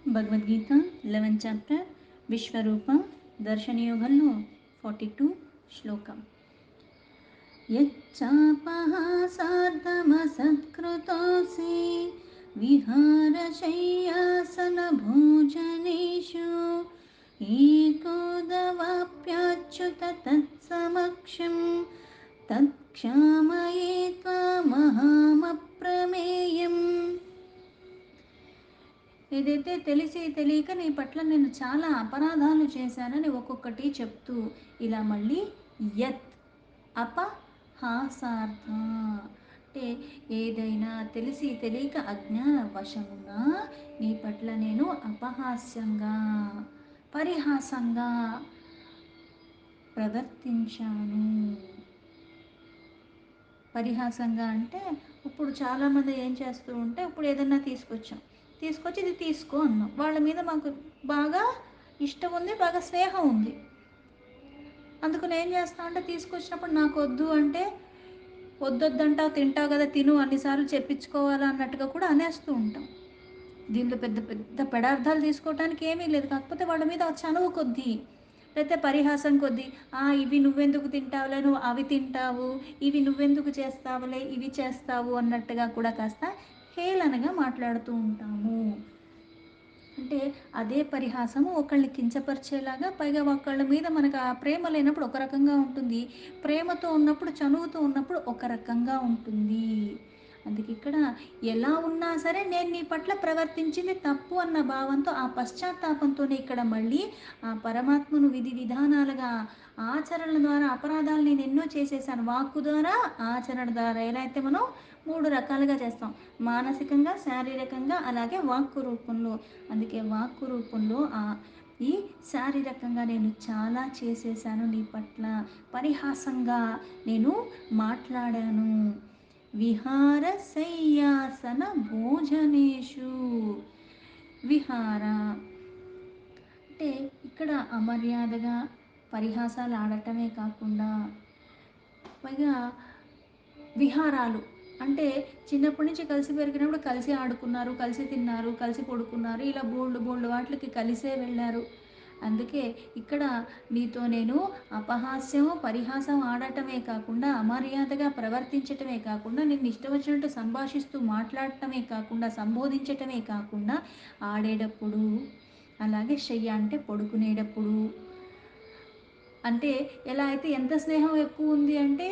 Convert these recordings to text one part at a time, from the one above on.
Bhagavad Gita 11th chapter విశ్వరూప దర్శనయోగంలో 42 శ్లోకం. యచ్చాపహాసార్థమసత్కృతోసి విహారశయ్యాసనభోజనేషు ఏకోదవాప్యాచ్యుత తత్సమక్షం తత్క్షామయే త్వామహమప్రమేయం. ఏదైతే తెలిసి తెలియక నీ పట్ల నేను చాలా అపరాధాలు చేశానని ఒక్కొక్కటి చెప్తూ ఇలా మళ్ళీ యత్ అపహాసార్థ అంటే ఏదైనా తెలిసి తెలియక అజ్ఞాన వశమున నీ పట్ల నేను అపహాస్యంగా పరిహాసంగా ప్రవర్తించాను. పరిహాసంగా అంటే ఇప్పుడు చాలామంది ఏం చేస్తూ ఉంటే ఇప్పుడు ఏదన్నా తీసుకొచ్చి ఇది తీసుకో అన్నాం. వాళ్ళ మీద మాకు బాగా ఇష్టం ఉంది, బాగా స్నేహం ఉంది. అందుకని ఏం చేస్తా అంటే తీసుకొచ్చినప్పుడు నాకు వద్దు అంటే వద్దొద్దంటావు, తింటావు కదా తిను అన్నిసార్లు చెప్పించుకోవాలా అన్నట్టుగా కూడా అనేస్తూ ఉంటాం. దీంట్లో పెద్ద పెద్ద పదార్థాలు తీసుకోవటానికి ఏమీ లేదు. కాకపోతే వాళ్ళ మీద చనువు కొద్దీ లేకపోతే పరిహాసం కొద్దీ ఇవి నువ్వెందుకు తింటావులే, నువ్వు అవి తింటావు, ఇవి నువ్వెందుకు చేస్తావులే, ఇవి చేస్తావు అన్నట్టుగా కూడా కాస్త హేళనగా మాట్లాడుతూ ఉంటాము. అంటే అదే పరిహాసము ఒకళ్ళని కించపరిచేలాగా, పైగా ఒకళ్ళ మీద మనకు ఆ ప్రేమ లేనప్పుడు ఒక రకంగా ఉంటుంది, ప్రేమతో ఉన్నప్పుడు చనువుతో ఉన్నప్పుడు ఒక రకంగా ఉంటుంది. అందుకే ఇక్కడ ఎలా ఉన్నా సరే నేను నీ పట్ల ప్రవర్తించింది తప్పు అన్న భావంతో ఆ పశ్చాత్తాపంతోనే ఇక్కడ మళ్ళీ ఆ పరమాత్మను విధి విధానాలుగా ఆచరణల ద్వారా అపరాధాలు నేను ఎన్నో చేసేసాను. వాక్కు ద్వారా, ఆచరణ ద్వారా. ఎలా అయితే మనం 3 రకాలుగా చేస్తాం, మానసికంగా, శారీరకంగా, అలాగే వాక్కు రూపంలో. అందుకే వాక్కు రూపంలో ఈ శారీరకంగా నేను చాలా చేసేసాను. నీ పట్ల పరిహాసంగా నేను మాట్లాడాను. విహార శయ్యాసన భోజనేషు. విహార అంటే ఇక్కడ అమర్యాదగా పరిహాసాలు ఆడటమే కాకుండా పైగా విహారాలు అంటే చిన్నప్పటి నుంచి కలిసి పెరిగినప్పుడు కలిసి ఆడుకున్నారు, కలిసి తిన్నారు, కలిసి పడుకున్నారు, ఇలా బోల్డ్ వాటికి కలిసే వెళ్ళారు. అందుకే ఇక్కడ నీతో నేను అపహాస్యము పరిహాసం ఆడటమే కాకుండా, అమర్యాదగా ప్రవర్తించటమే కాకుండా, నిన్ను ఇష్టం వచ్చినట్టు సంభాషిస్తూ మాట్లాడటమే కాకుండా, సంబోధించటమే కాకుండా, ఆడేటప్పుడు అలాగే శయ్య అంటే పడుకునేటప్పుడు అంటే ఎలా అయితే ఎంత స్నేహం ఎక్కువ ఉంది అంటే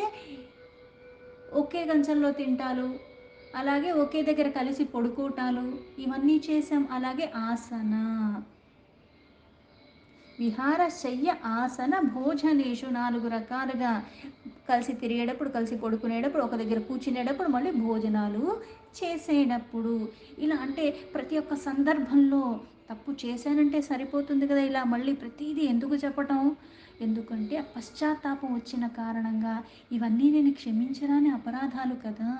ఒకే కంచంలో తింటాలు, అలాగే ఒకే దగ్గర కలిసి పడుకోవటాలు, ఇవన్నీ చేసాం. అలాగే ఆసన విహార శయ్య ఆసన భోజనేషు 4 రకాలుగా కలిసి తిరిగేటప్పుడు, కలిసి పడుకునేటప్పుడు, ఒక దగ్గర కూర్చునేటప్పుడు, మళ్ళీ భోజనాలు చేసేటప్పుడు. ఇలా అంటే ప్రతి ఒక్క సందర్భంలో తప్పు చేశానంటే సరిపోతుంది కదా, ఇలా మళ్ళీ ప్రతిదీ ఎందుకు చెప్పటం? ఎందుకంటే పశ్చాత్తాపం వచ్చిన కారణంగా ఇవన్నీ నేను క్షమించరాని అపరాధాలు కదా.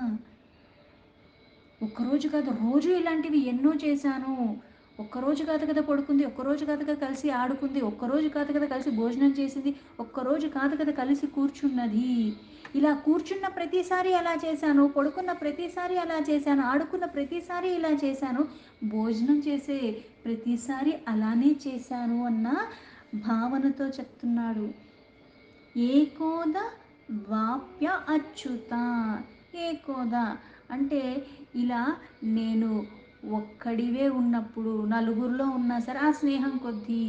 ఒక్కరోజు కాదు, రోజు ఇలాంటివి ఎన్నో చేశాను. ఒక్కరోజు కాదు కదా పడుకుంది, ఒక్కరోజు కాదు కదా కలిసి ఆడుకుంది, ఒక్కరోజు కాదు కదా కలిసి భోజనం చేసింది, ఒక్కరోజు కాదు కదా కలిసి కూర్చున్నది. ఇలా కూర్చున్న ప్రతిసారి అలా చేశాను, పడుకున్న ప్రతిసారి అలా చేశాను, ఆడుకున్న ప్రతిసారి ఇలా చేశాను, భోజనం చేసే ప్రతిసారి అలానే చేశాను అన్న భావనతో చెప్తున్నాడు. ఏకోద వాప్య అచ్యుత. ఏకోద అంటే ఇలా నేను ఒక్కడివే ఉన్నప్పుడు, నలుగురిలో ఉన్నా సరే ఆ స్నేహం కొద్దీ,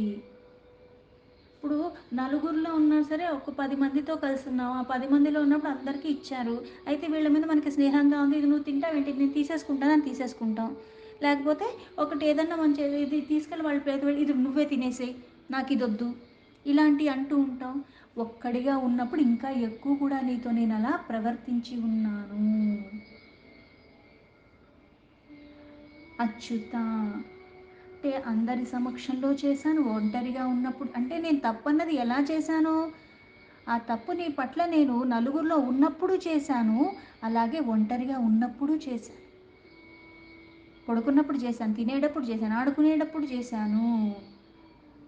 ఇప్పుడు నలుగురిలో ఉన్నా సరే ఒక 10 మందితో కలిసి ఉన్నాం, ఆ 10 మందిలో ఉన్నప్పుడు అందరికీ ఇచ్చారు. అయితే వీళ్ళ మీద మనకి స్నేహంగా ఉంది, ఇది నువ్వు తింటావేంటి, నేను తీసేసుకుంటానని తీసేసుకుంటాం. లేకపోతే ఒకటి ఏదన్నా మంచి ఇది తీసుకెళ్ళి వాళ్ళ ప్లేట్ వెళ్ళి ఇది నువ్వే తినేసేయి, నాకు ఇది వద్దు, ఇలాంటి అంటూ ఉంటాం. ఒక్కడిగా ఉన్నప్పుడు ఇంకా ఎక్కువ కూడా నీతో నేను అలా ప్రవర్తించి ఉన్నాను. అచ్యుత అంటే అందరి సమక్షంలో చేశాను, ఒంటరిగా ఉన్నప్పుడు అంటే నేను తప్పన్నది ఎలా చేశాను, ఆ తప్పు నీ పట్ల నేను నలుగురిలో ఉన్నప్పుడు చేశాను, అలాగే ఒంటరిగా ఉన్నప్పుడు చేశాను, పడుకున్నప్పుడు చేశాను, తినేటప్పుడు చేశాను, ఆడుకునేటప్పుడు చేశాను,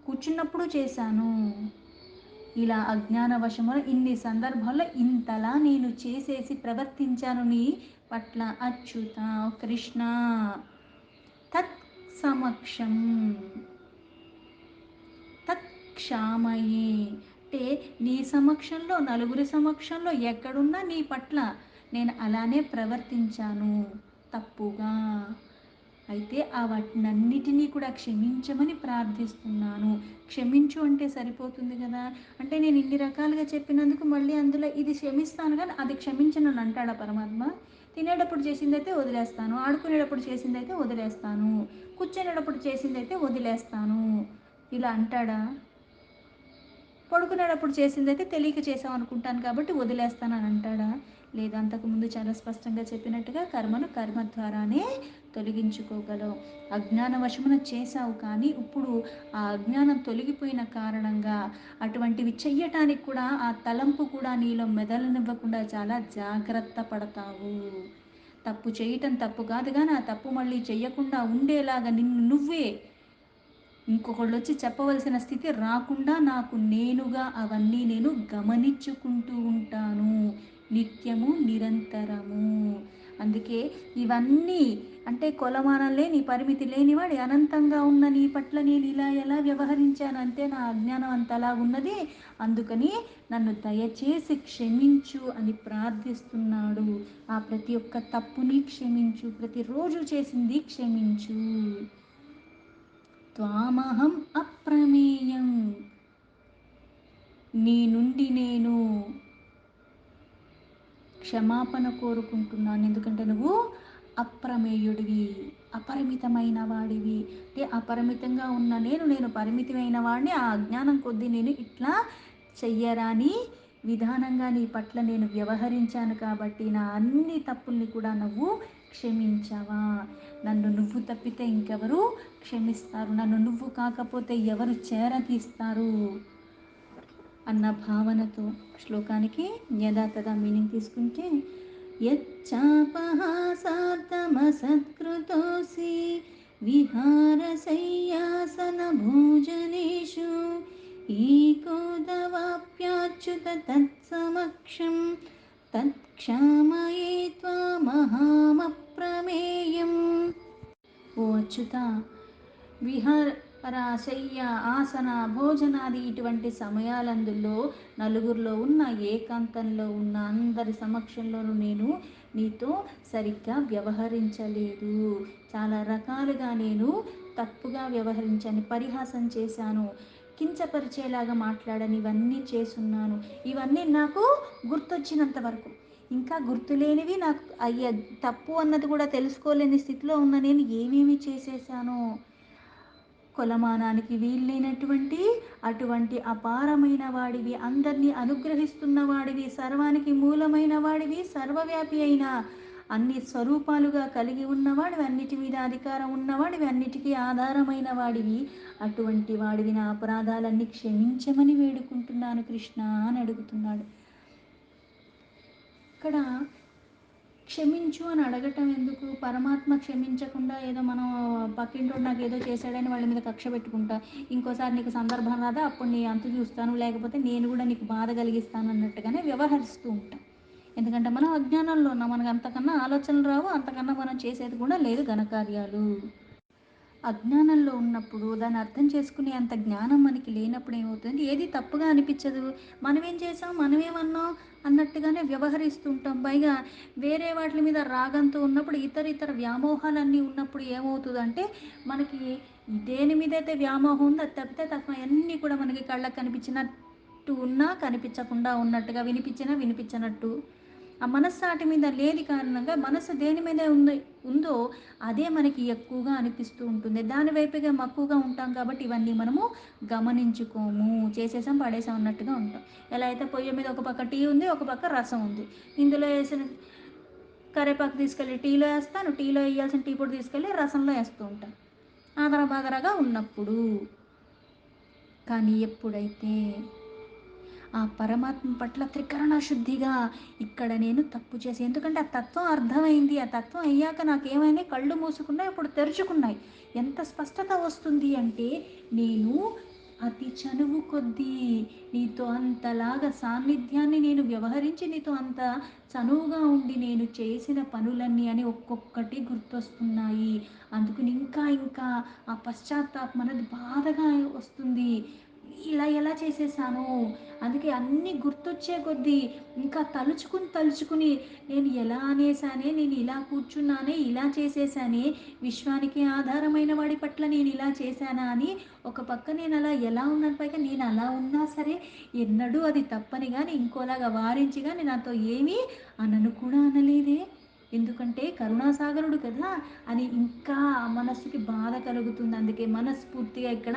కూర్చున్నప్పుడు చేశాను. ఇలా అజ్ఞానవశమున ఇన్ని సందర్భాల్లో ఇంతలా నేను చేసేసి ప్రవర్తించాను నీ పట్ల అచ్యుత కృష్ణ. తత్ సమక్షం తత్క్షామయే, అంటే నీ సమక్షంలో, నలుగురి సమక్షంలో ఎక్కడున్నా నీ పట్ల నేను అలానే ప్రవర్తించాను తప్పుగా. అయితే ఆ వాటినన్నిటినీ కూడా క్షమించమని ప్రార్థిస్తున్నాను. క్షమించు అంటే సరిపోతుంది కదా. అంటే నేను ఇన్ని రకాలుగా చెప్పినందుకు మళ్ళీ అందులో ఇది క్షమిస్తాను కానీ అది క్షమించనని అంటాడా పరమాత్మ? తినేటప్పుడు చేసిందైతే వదిలేస్తాను, ఆడుకునేటప్పుడు చేసిందైతే వదిలేస్తాను, కూర్చునేటప్పుడు చేసిందైతే వదిలేస్తాను ఇలా అంటాడా? పడుకునేటప్పుడు చేసిందైతే తెలియక చేసాం అనుకుంటాను కాబట్టి వదిలేస్తానని అంటాడా? లేదా? అంతకుముందు చాలా స్పష్టంగా చెప్పినట్టుగా కర్మను కర్మ ద్వారానే తొలగించుకోగలవు. అజ్ఞాన వశమున చేశావు కానీ ఇప్పుడు ఆ అజ్ఞానం తొలగిపోయిన కారణంగా అటువంటివి చెయ్యటానికి కూడా ఆ తలంపు కూడా నీలో మెదలనివ్వకుండా చాలా జాగ్రత్త పడతావు. తప్పు చేయటం తప్పు కాదు కానీ ఆ తప్పు మళ్ళీ చెయ్యకుండా ఉండేలాగా నిన్ను నువ్వే ఇంకొకళ్ళు వచ్చి చెప్పవలసిన స్థితి రాకుండా నాకు నేనుగా అవన్నీ నేను గమనించుకుంటూ ఉంటాను నిత్యము నిరంతరము. అందుకే ఇవన్నీ అంటే కొలమానం లేని పరిమితి లేనివాడి అనంతంగా ఉన్న నీ పట్ల నేను ఇలా ఎలా వ్యవహరించాను అంతే నా అజ్ఞానం అంతలా ఉన్నది. అందుకని నన్ను దయచేసి క్షమించు అని ప్రార్థిస్తున్నాడు. ఆ ప్రతి ఒక్క తప్పుని క్షమించు, ప్రతిరోజు చేసింది క్షమించు. త్వామహం అప్రమేయం, నీ నుండి నేను క్షమాపణ కోరుకుంటున్నాను. ఎందుకంటే నువ్వు అప్రమేయుడివి, అపరిమితమైన వాడివి. అంటే అపరిమితంగా ఉన్న నేను పరిమితమైన వాడిని. ఆ అజ్ఞానం కొద్దీ నేను ఇట్లా చెయ్యరాని విధానంగా నీ పట్ల నేను వ్యవహరించాను కాబట్టి నా అన్ని తప్పుల్ని కూడా నువ్వు క్షమించావా? నన్ను నువ్వు తప్పితే ఇంకెవరు క్షమిస్తారు? నన్ను నువ్వు కాకపోతే ఎవరు చేరతీస్తారు అన్న భావనతో శ్లోకానికి యథాతథ మీనింగ్ తీసుకుంటే, యచ్చాపహాసార్థమసత్కృతోసి విహారశయ్యాసన భోజనేషు ఏకోదవాప్యాచ్యుత తత్సమక్షం తత్క్షామయే త్వామహమప్రమేయం. ఓ అచ్యుత, శయ్య, ఆసన, భోజనాది ఇటువంటి సమయాలందులో నలుగురిలో ఉన్న, ఏకాంతంలో ఉన్న అందరి సమక్షంలోనూ నేను నీతో సరిగ్గా వ్యవహరించలేదు. చాలా రకాలుగా నేను తప్పుగా వ్యవహరించాను, పరిహాసం చేశాను, కించపరిచేలాగా మాట్లాడని, ఇవన్నీ చేసున్నాను. ఇవన్నీ నాకు గుర్తొచ్చినంత వరకు. ఇంకా గుర్తులేనివి, నాకు అయ్యే తప్పు అన్నది కూడా తెలుసుకోలేని స్థితిలో ఉన్న నేను ఏమేమి చేసేసానో, కొలమానానికి వీల్లేనటువంటి అటువంటి అపారమైన వాడివి, అందరినీ అనుగ్రహిస్తున్న వాడివి, సర్వానికి మూలమైన వాడివి, సర్వవ్యాపి అయిన అన్ని స్వరూపాలుగా కలిగి ఉన్నవాడివి, అన్నిటి మీద అధికారం ఉన్నవాడివి, అన్నిటికీ ఆధారమైన వాడివి. అటువంటి వాడివి నా అపరాధాలన్నీ క్షమించమని వేడుకుంటున్నాను కృష్ణ అని అడుగుతున్నాడు. ఇక్కడ క్షమించు అని అడగటం ఎందుకు? పరమాత్మ క్షమించకుండా ఏదో మనం పక్కింటోడు నాకు ఏదో చేశాడని వాళ్ళ మీద కక్ష పెట్టుకుంటా, ఇంకోసారి నీకు సందర్భం రాదా అప్పుడు నీ అంతు చూస్తాను, లేకపోతే నేను కూడా నీకు బాధ కలిగిస్తాను అన్నట్టుగానే వ్యవహరిస్తూ ఉంటాం. ఎందుకంటే మనం అజ్ఞానంలో ఉన్నాం, మనకు అంతకన్నా ఆలోచనలు రావు, అంతకన్నా మనం చేసేది కూడా లేదు ఘనకార్యాలు. అజ్ఞానంలో ఉన్నప్పుడు దాన్ని అర్థం చేసుకునే అంత జ్ఞానం మనకి లేనప్పుడు ఏమవుతుంది, ఏది తప్పుగా అనిపించదు. మనమేం చేసాం, మనమేమన్నాం అన్నట్టుగానే వ్యవహరిస్తుంటాం. పైగా వేరే వాటి మీద రాగంతో ఉన్నప్పుడు, ఇతర వ్యామోహాలన్నీ ఉన్నప్పుడు ఏమవుతుందంటే, మనకి దేని మీదైతే వ్యామోహం ఉందో అది తప్పితే తప్ప అన్నీ కూడా మనకి కళ్ళకు కనిపించినట్టు ఉన్నా, కనిపించకుండా ఉన్నట్టుగా, వినిపించినా వినిపించినట్టు, ఆ మనస్సాటి మీద లేని కారణంగా మనసు దేని మీద ఉందో అదే మనకి ఎక్కువగా అనిపిస్తూ ఉంటుంది. దాని వైపుగా మక్కువగా ఉంటాం కాబట్టి ఇవన్నీ మనము గమనించుకోము, చేసేసాం పడేసాం అన్నట్టుగా ఉంటాం. ఎలా అయితే పొయ్యి మీద ఒక పక్క టీ ఉంది, ఒక పక్క రసం ఉంది, ఇందులో వేసిన కరేపాకు తీసుకెళ్ళి టీలో వేస్తాను, టీలో వేయాల్సిన టీ పొడి తీసుకెళ్ళి రసంలో వేస్తూ ఉంటాను ఆదర బాదరగా ఉన్నప్పుడు. కానీ ఎప్పుడైతే ఆ పరమాత్మ పట్ల త్రికరణ శుద్ధిగా ఇక్కడ నేను తప్పు చేసి, ఎందుకంటే ఆ తత్వం అర్థమైంది, ఆ తత్వం అయ్యాక నాకేమైనా కళ్ళు మూసుకున్నాయి, ఇప్పుడు తెరుచుకున్నాయి. ఎంత స్పష్టత వస్తుంది అంటే, నేను అతి చనువు కొద్దీ నీతో అంతలాగా సాన్నిధ్యాన్ని నేను వ్యవహరించి నీతో అంత చనువుగా ఉండి నేను చేసిన పనులన్నీ అని ఒక్కొక్కటి గుర్తొస్తున్నాయి. అందుకని ఇంకా ఇంకా ఆ పశ్చాత్తాపం అనేది బాధగా వస్తుంది. ఇలా ఎలా చేసేసాను, అందుకే అన్నీ గుర్తొచ్చే కొద్దీ ఇంకా తలుచుకుని తలుచుకుని నేను ఎలా అనేసానే, నేను ఇలా కూర్చున్నానే, ఇలా చేసేసానే, విశ్వానికి ఆధారమైన వాడి పట్ల నేను ఇలా చేశానా అని ఒక పక్క నేను అలా ఎలా ఉన్నాను, పైగా నేను అలా ఉన్నా సరే ఎన్నడూ అది తప్పని కానీ ఇంకోలాగా వారించి కానీ నాతో ఏమీ అనను కూడా అనలేదే. ఎందుకంటే కరుణాసాగరుడు కదా అని ఇంకా మనస్సుకి బాధ కలుగుతుంది. అందుకే మనస్ఫూర్తిగా ఇక్కడ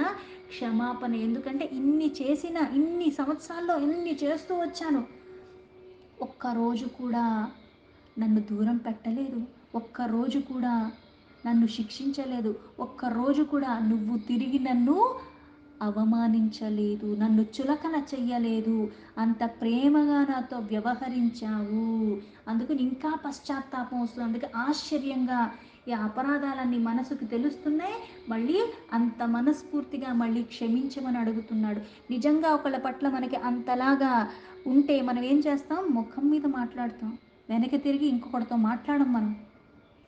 క్షమాపణ. ఎందుకంటే ఇన్ని చేసిన, ఇన్ని సంవత్సరాల్లో ఇన్ని చేస్తూ వచ్చాను, ఒక్కరోజు కూడా నన్ను దూరం పెట్టలేదు, ఒక్కరోజు కూడా నన్ను శిక్షించలేదు, ఒక్కరోజు కూడా నువ్వు తిరిగి నన్ను అవమానించలేదు, నన్ను చులకన చెయ్యలేదు, అంత ప్రేమగా నాతో వ్యవహరించావు. అందుకని ఇంకా పశ్చాత్తాపం వస్తుంది. అందుకే ఆశ్చర్యంగా ఈ అపరాధాలన్నీ మనసుకు తెలుస్తున్నాయి. మళ్ళీ అంత మనస్ఫూర్తిగా మళ్ళీ క్షమించమని అడుగుతున్నాడు. నిజంగా ఒకళ్ళ పట్ల మనకి అంతలాగా ఉంటే మనం ఏం చేస్తాం, ముఖం మీద మాట్లాడతాం, వెనక్కి తిరిగి ఇంకొకటితో మాట్లాడం. మనం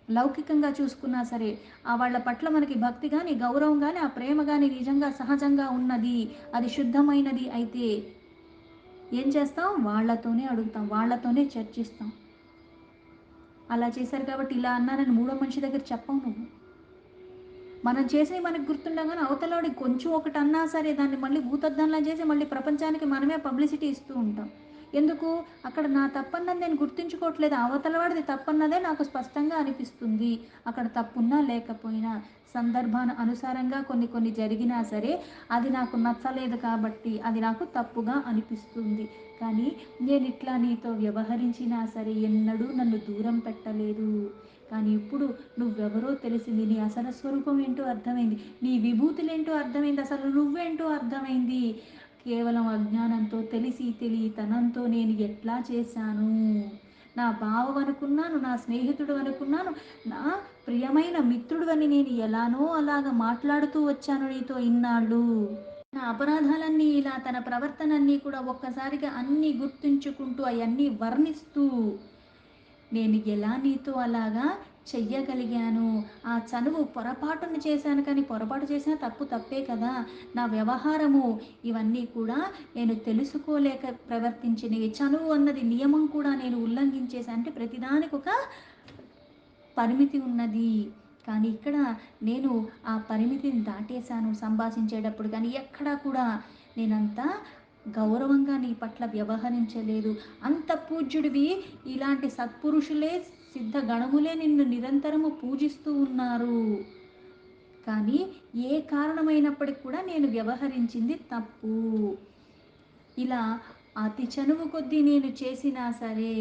లౌకికంగా చూసుకున్నా సరే ఆ వాళ్ళ పట్ల మనకి భక్తి కానీ గౌరవం కానీ ఆ ప్రేమ కానీ నిజంగా సహజంగా ఉన్నది, అది శుద్ధమైనది అయితే ఏం చేస్తాం, వాళ్ళతోనే అడుగుతాం, వాళ్ళతోనే చర్చిస్తాం. అలా చేశారు కాబట్టి ఇలా అన్నారని మూడో మనిషి దగ్గర చెప్పవు నువ్వు. మనం చేసినవి మనకు గుర్తుండగానే అవతలోడి కొంచెం ఒకటి అన్నా సరే దాన్ని మళ్ళీ భూతద్దంలా చేసి మళ్ళీ ప్రపంచానికి మనమే పబ్లిసిటీ ఇస్తూ ఉంటాం. ఎందుకు, అక్కడ నా తప్పన్నది నేను గుర్తుంచుకోవట్లేదు, అవతలవాడిది తప్పన్నదే నాకు స్పష్టంగా అనిపిస్తుంది. అక్కడ తప్పున్నా లేకపోయినా సందర్భాన అనుసారంగా కొన్ని కొన్ని జరిగినా సరే అది నాకు నచ్చలేదు కాబట్టి అది నాకు తప్పుగా అనిపిస్తుంది. కానీ నేను ఇట్లా నీతో వ్యవహరించినా సరే ఎన్నడూ నన్ను దూరం పెట్టలేదు. కానీ ఇప్పుడు నువ్వెవరో తెలిసింది, నీ అసలు స్వరూపం ఏంటో అర్థమైంది, నీ విభూతులేంటో అర్థమైంది, అసలు నువ్వేంటో అర్థమైంది. కేవలం అజ్ఞానంతో తెలిసి తెలియతనంతో నేను ఎట్లా చేశాను, నా బావ అనుకున్నాను, నా స్నేహితుడు అనుకున్నాను, నా ప్రియమైన మిత్రుడు అని నేను ఎలానో అలాగ మాట్లాడుతూ వచ్చాను నీతో ఇన్నాళ్ళు. నా అపరాధాలన్నీ ఇలా తన ప్రవర్తనన్నీ కూడా ఒక్కసారిగా అన్నీ గుర్తుంచుకుంటూ అవన్నీ వర్ణిస్తూ నేను ఎలా నీతో అలాగా చెయ్యగలిగాను, ఆ చనువు పొరపాటును చేశాను, కానీ పొరపాటు చేసినా తప్పు తప్పే కదా, నా వ్యవహారము ఇవన్నీ కూడా నేను తెలుసుకోలేక ప్రవర్తించినవి, చనువు అన్నది నియమం కూడా నేను ఉల్లంఘించేసాను. అంటే ప్రతిదానికి ఒక పరిమితి ఉన్నది. కానీ ఇక్కడ నేను ఆ పరిమితిని దాటేశాను సంభాషించేటప్పుడు, కానీ ఎక్కడా కూడా నేనంత గౌరవంగా నీ పట్ల వ్యవహరించలేదు. అంత పూజ్యుడివి, ఇలాంటి సత్పురుషులే సిద్ధ గణములే నిన్ను నిరంతరము పూజిస్తూ ఉన్నారు. కానీ ఏ కారణమైనప్పటికి కూడా నేను వ్యవహరించింది తప్పు. ఇలా అతి చనువు కొద్దీ నేను చేసినా సరే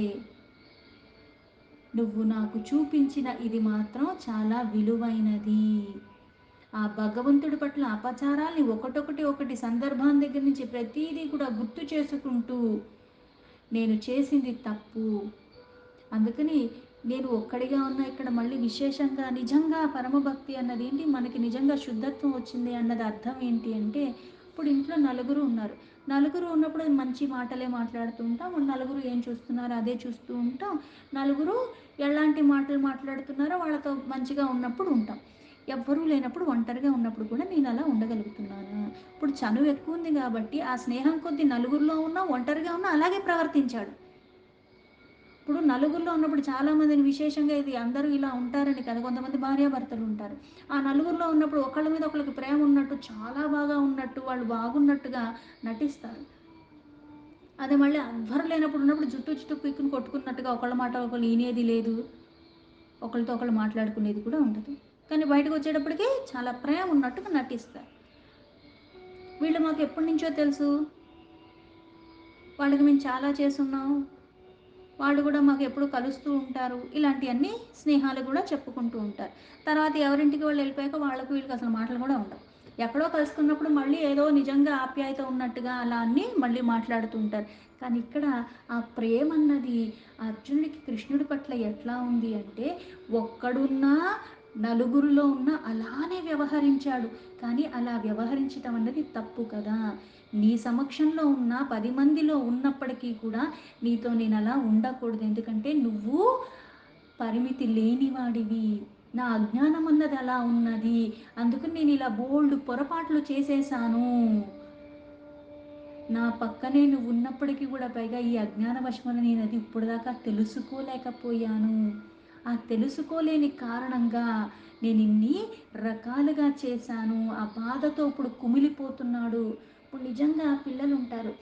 నువ్వు నాకు చూపించిన ఇది మాత్రం చాలా విలువైనది. ఆ భగవంతుడి పట్ల అపచారాల్ని ఒకటొకటి ఒకటి సందర్భం దగ్గర నుంచి ప్రతీదీ కూడా గుర్తు చేసుకుంటూ నేను చేసింది తప్పు. అందుకని నేను ఒక్కడిగా ఉన్న ఇక్కడ మళ్ళీ విశేషంగా నిజంగా పరమభక్తి అన్నది ఏంటి, మనకి నిజంగా శుద్ధత్వం వచ్చింది అన్నది అర్థం ఏంటి అంటే, ఇప్పుడు ఇంట్లో నలుగురు ఉన్నారు, నలుగురు ఉన్నప్పుడు మంచి మాటలే మాట్లాడుతూ ఉంటాం, నలుగురు ఏం చూస్తున్నారో అదే చూస్తూ ఉంటాం, నలుగురు ఎలాంటి మాటలు మాట్లాడుతున్నారో వాళ్ళతో మంచిగా ఉన్నప్పుడు ఉంటాం. ఎవ్వరూ లేనప్పుడు ఒంటరిగా ఉన్నప్పుడు కూడా నేను అలా ఉండగలుగుతున్నాను. ఇప్పుడు చనువు ఎక్కువ ఉంది కాబట్టి ఆ స్నేహం కొద్దీ నలుగురిలో ఉన్నా ఒంటరిగా ఉన్నా అలాగే ప్రవర్తించాడు. ఇప్పుడు నలుగురిలో ఉన్నప్పుడు చాలామందిని విశేషంగా ఇది అందరూ ఇలా ఉంటారని కదా, కొంతమంది భార్యాభర్తలు ఉంటారు. ఆ నలుగురిలో ఉన్నప్పుడు ఒకళ్ళ మీద ఒకళ్ళకి ప్రేమ ఉన్నట్టు, చాలా బాగా ఉన్నట్టు, వాళ్ళు బాగున్నట్టుగా నటిస్తారు. అదే మళ్ళీ ఎవ్వరు లేనప్పుడు ఉన్నప్పుడు జుట్టు జుట్టు పీక్కుని కొట్టుకున్నట్టుగా ఒకళ్ళ మాట ఒకళ్ళు వినేది లేదు, ఒకళ్ళతో ఒకళ్ళు మాట్లాడుకునేది కూడా ఉండదు. కానీ బయటకు వచ్చేటప్పటికి చాలా ప్రేమ ఉన్నట్టుగా నటిస్తారు. వీళ్ళు మాకు ఎప్పటి నుంచో తెలుసు, వాళ్ళకి మేము చాలా చేసున్నాం, వాళ్ళు కూడా మాకు ఎప్పుడు కలుస్తూ ఉంటారు, ఇలాంటివన్నీ స్నేహాలు కూడా చెప్పుకుంటూ ఉంటారు. తర్వాత ఎవరింటికి వాళ్ళు వెళ్ళిపోయాక వాళ్ళకు వీళ్ళకి అసలు మాటలు కూడా ఉండవు. ఎక్కడో కలుసుకున్నప్పుడు మళ్ళీ ఏదో నిజంగా ఆప్యాయత ఉన్నట్టుగా అలా అన్నీ మళ్ళీ మాట్లాడుతూ ఉంటారు. కానీ ఇక్కడ ఆ ప్రేమ అన్నది అర్జునుడికి కృష్ణుడి పట్ల ఎట్లా ఉంది అంటే, ఒక్కడున్నా నలుగురిలో ఉన్న అలానే వ్యవహరించాడు. కానీ అలా వ్యవహరించటం అన్నది తప్పు కదా! నీ సమక్షంలో ఉన్న 10 మందిలో ఉన్నప్పటికీ కూడా నీతో నేను అలా ఉండకూడదు. ఎందుకంటే నువ్వు పరిమితి లేనివాడివి. నా అజ్ఞానం అన్నది అలా ఉన్నది. అందుకని నేను ఇలా బోలెడు పొరపాట్లు చేసేశాను. నా పక్కనే నువ్వు ఉన్నప్పటికీ కూడా పైగా ఈ అజ్ఞానవశం వల్ల నేను అది ఇప్పటిదాకా తెలుసుకోలేకపోయాను. ఆ తెలుసుకోలేని కారణంగా నేను ఇన్ని రకాలుగా చేశాను. ఆ బాధతో ఇప్పుడు కుమిలిపోతున్నాడు. ఇప్పుడు నిజంగా పిల్లలు ఉంటారు.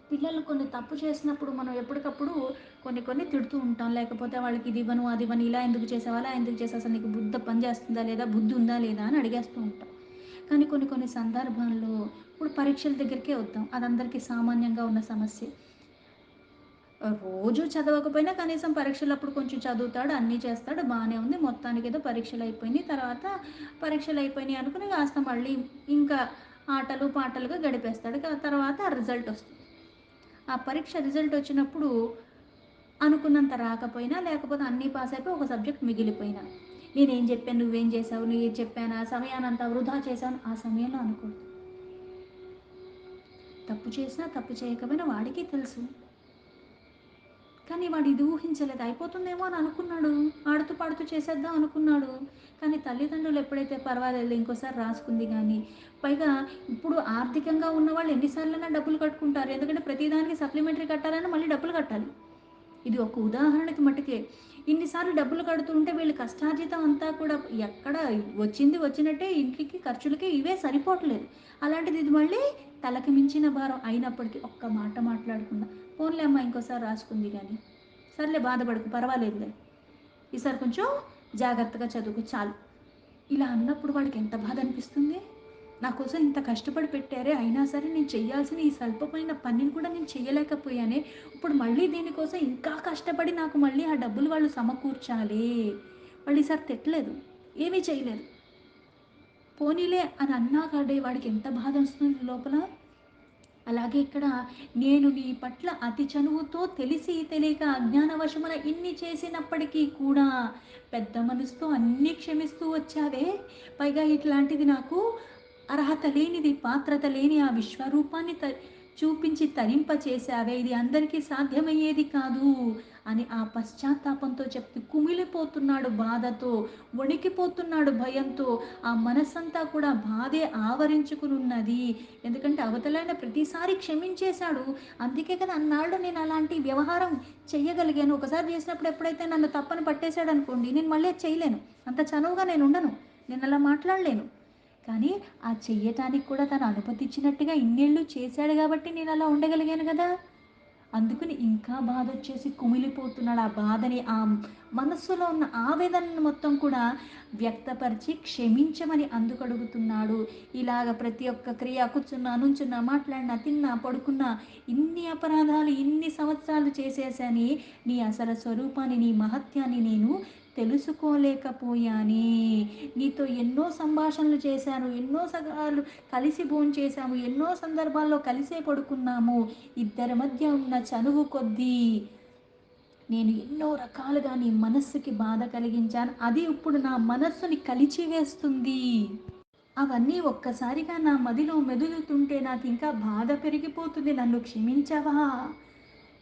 పిల్లలు కొన్ని తప్పు చేసినప్పుడు మనం ఎప్పటికప్పుడు కొన్ని కొన్ని తిడుతూ ఉంటాం. లేకపోతే వాళ్ళకి ఇది ఇవ్వను, అది ఇవ్వను, ఇలా ఎందుకు చేసావు, అలా ఎందుకు చేసావు, అసలు నీకు బుద్ధ పని చేస్తుందా లేదా, బుద్ధి ఉందా లేదా అని అడిగేస్తూ ఉంటాం. కానీ కొన్ని కొన్ని సందర్భాల్లో ఇప్పుడు పరీక్షల దగ్గరికే వద్దాం. అది అందరికీ సామాన్యంగా ఉన్న సమస్యే. రోజు చదవకపోయినా కనీసం పరీక్షలప్పుడు కొంచెం చదువుతాడు, అన్నీ చేస్తాడు, బాగానే ఉంది. మొత్తానికి ఏదో పరీక్షలు అయిపోయినాయి. తర్వాత పరీక్షలు అయిపోయినాయి అనుకుని కాస్త మళ్ళీ ఇంకా ఆటలు పాటలుగా గడిపేస్తాడు. తర్వాత ఆ రిజల్ట్ వస్తుంది. ఆ పరీక్ష రిజల్ట్ వచ్చినప్పుడు అనుకున్నంత రాకపోయినా, లేకపోతే అన్నీ పాస్ అయిపోయి ఒక సబ్జెక్ట్ మిగిలిపోయినా, నేనేం చెప్పాను, నువ్వేం చేసావు, నేను చెప్పాను, ఆ సమయానంతా వృధా చేశాను, ఆ సమయంలో అనుకోడు. తప్పు చేసినా తప్పు చేయకపోయినా వాడికి తెలుసు. కానీ వాడు ఇది ఊహించలేదు. అయిపోతుందేమో అని అనుకున్నాడు. ఆడుతూ పాడుతూ చేసేద్దాం అనుకున్నాడు. కానీ తల్లిదండ్రులు ఎప్పుడైతే పర్వాలేదు ఇంకోసారి రాసుకుంది కానీ, పైగా ఇప్పుడు ఆర్థికంగా ఉన్నవాళ్ళు ఎన్నిసార్లైనా డబ్బులు కట్టుకుంటారు. ఎందుకంటే ప్రతిదానికి సప్లిమెంటరీ కట్టాలని మళ్ళీ డబ్బులు కట్టాలి. ఇది ఒక ఉదాహరణకి మటుకే. ఇన్నిసార్లు డబ్బులు కడుతూ ఉంటే వీళ్ళు కష్టార్జితం అంతా కూడా ఎక్కడ వచ్చింది వచ్చినట్టే ఇంటికి ఖర్చులకి ఇవే సరిపోవట్లేదు. అలాంటిది ఇది మళ్ళీ తలకి మించిన భారం అయినప్పటికీ ఒక్క మాట మాట్లాడకుండా, పోన్లే అమ్మ ఇంకోసారి రాసుకుంది కానీ, సర్లే బాధపడకు పర్వాలేదులే, ఈసారి కొంచెం జాగ్రత్తగా చదువుకు చాలు, ఇలా అన్నప్పుడు వాడికి ఎంత బాధ అనిపిస్తుంది. నా కోసం ఇంత కష్టపడి పెట్టారే, అయినా సరే నేను చెయ్యాల్సిన ఈ స్వల్పమైన పనిని కూడా నేను చెయ్యలేకపోయానే, ఇప్పుడు మళ్ళీ దీనికోసం ఇంకా కష్టపడి నాకు మళ్ళీ ఆ డబ్బులు వాళ్ళు సమకూర్చాలి. వాళ్ళు ఈసారి తిట్టలేదు, ఏమీ చేయలేదు, పోనీలే అని అన్నా కాడే వాడికి ఎంత బాధ వస్తుంది లోపల. అలాగే ఇక్కడ నేను నీ పట్ల అతి చనువుతో తెలిసి తెలియక అజ్ఞానవశమున ఇన్ని చేసినప్పటికీ కూడా పెద్ద మనసుతో అన్నీ క్షమిస్తూ వచ్చావే, పైగా ఇట్లాంటిది నాకు అర్హత లేనిది, పాత్రత లేని ఆ విశ్వరూపాన్ని చూపించి తరింప చేశావే, ఇది అందరికీ సాధ్యమయ్యేది కాదు అని ఆ పశ్చాత్తాపంతో చెప్తూ కుమిలిపోతున్నాడు బాధతో, వణికిపోతున్నాడు భయంతో. ఆ మనస్సంతా కూడా బాధే ఆవరించుకుని ఉన్నది. ఎందుకంటే అవతలైన ప్రతిసారి క్షమించేశాడు. అందుకే కదా అన్నాళ్ళు నేను అలాంటి వ్యవహారం చెయ్యగలిగాను. ఒకసారి చేసినప్పుడు ఎప్పుడైతే నన్ను తప్పని పట్టేశాడు అనుకోండి, నేను మళ్ళీ అది చేయలేను. అంత చనువుగా నేను ఉండను. నేను అలా మాట్లాడలేను. కానీ ఆ చెయ్యటానికి కూడా తను అనుమతిచ్చినట్టుగా ఇన్నేళ్ళు చేశాడు కాబట్టి నేను అలా ఉండగలిగాను కదా. అందుకని ఇంకా బాధ వచ్చేసి కుమిలిపోతున్నాడు. ఆ బాధని, ఆ మనస్సులో ఉన్న ఆవేదనను మొత్తం కూడా వ్యక్తపరిచి క్షమించమని అందుకడుగుతున్నాడు. ఇలాగ ప్రతి ఒక్క క్రియ, కూర్చున్నా, నుంచున్నా, మాట్లాడినా, తిన్నా, పడుకున్నా, ఇన్ని అపరాధాలు ఇన్ని సంవత్సరాలు చేసేసని నీ అసలు స్వరూపాన్ని, నీ మహత్యాన్ని నేను తెలుసుకోలేకపోయానే. నీతో ఎన్నో సంభాషణలు చేశాను, ఎన్నో సగాలు కలిసి భోంచేశాము, ఎన్నో సందర్భాల్లో కలిసే పడుకున్నాము. ఇద్దరి మధ్య ఉన్న చనువు కొద్దీ నేను ఎన్నో రకాలుగా నీ మనస్సుకి బాధ కలిగించాను. అది ఇప్పుడు నా మనస్సుని కలిచివేస్తుంది. అవన్నీ ఒక్కసారిగా నా మదిలో మెదులుతుంటే నాకు ఇంకా బాధ పెరిగిపోతుంది. నన్ను క్షమించవా?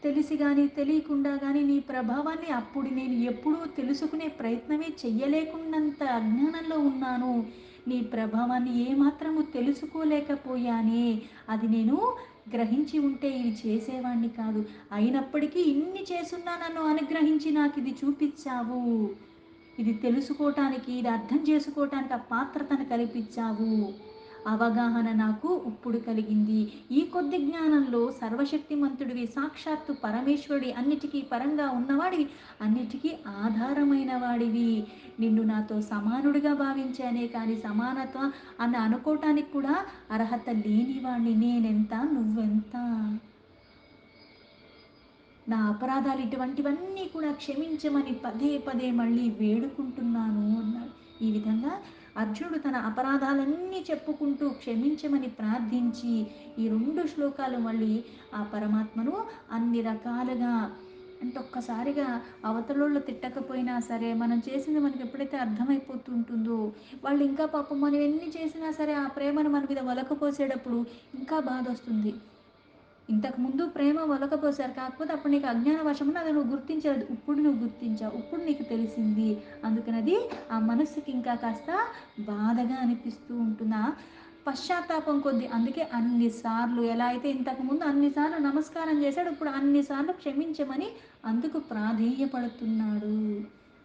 తెలిసి కానీ తెలియకుండా కానీ నీ ప్రభావాన్ని అప్పుడు నేను ఎప్పుడూ తెలుసుకునే ప్రయత్నమే చెయ్యలేకున్నంత అజ్ఞానంలో ఉన్నాను. నీ ప్రభావాన్ని ఏమాత్రము తెలుసుకోలేకపోయానే. అది నేను గ్రహించి ఉంటే ఇది చేసేవాణ్ణి కాదు. అయినప్పటికీ ఇన్ని చేసున్నా నన్ను అనుగ్రహించి నాకు ఇది చూపించావు. ఇది తెలుసుకోవటానికి, ఇది అర్థం చేసుకోవటానికి ఆ పాత్రతను కల్పించావు. అవగాహన నాకు ఇప్పుడు కలిగింది. ఈ కొద్ది జ్ఞానంలో సర్వశక్తిమంతుడివి, సాక్షాత్తు పరమేశ్వరుడి, అన్నిటికీ పరంగా ఉన్నవాడివి, అన్నిటికీ ఆధారమైన వాడివి. నిన్ను నాతో సమానుడిగా భావించానే కానీ సమానత అని అనుకోవటానికి కూడా అర్హత లేనివాడిని. నేనెంత, నువ్వెంత? నా అపరాధాలు ఇటువంటివన్నీ కూడా క్షమించమని పదే పదే మళ్ళీ వేడుకుంటున్నాను అన్నాడు. ఈ విధంగా అర్జునుడు తన అపరాధాలన్నీ చెప్పుకుంటూ క్షమించమని ప్రార్థించి ఈ 2 శ్లోకాలు మళ్ళీ ఆ పరమాత్మను అన్ని రకాలుగా అంటే ఒక్కసారిగా అవతలోళ్ళు తిట్టకపోయినా సరే, మనం చేసింది మనకెప్పుడైతే అర్థమైపోతూ ఉంటుందో, వాళ్ళు ఇంకా పాపం మనం ఎన్ని చేసినా సరే, ఆ ప్రేమను మన మీద ఒలకపోసేటప్పుడు ఇంకా బాధొస్తుంది. ఇంతకుముందు ప్రేమ ఒలకపోసారు. కాకపోతే అప్పుడు నీకు అజ్ఞాన వశమున అది నువ్వు గుర్తించలేదు. ఇప్పుడు నువ్వు గుర్తించావు. ఇప్పుడు నీకు తెలిసింది. అందుకనది ఆ మనస్సుకి ఇంకా కాస్త బాధగా అనిపిస్తూ ఉంటుంది. పశ్చాత్తాపం కొద్దీ. అందుకే అన్ని సార్లు ఎలా అయితే ఇంతకుముందు అన్ని సార్లు నమస్కారం చేశాడు. ఇప్పుడు అన్ని సార్లు క్షమించమని అందుకు ప్రాధేయపడుతున్నాడు.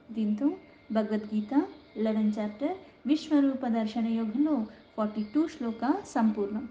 దీంతో భగవద్గీత 11 చాప్టర్ విశ్వరూప దర్శన యోగంలో 42 శ్లోక సంపూర్ణం.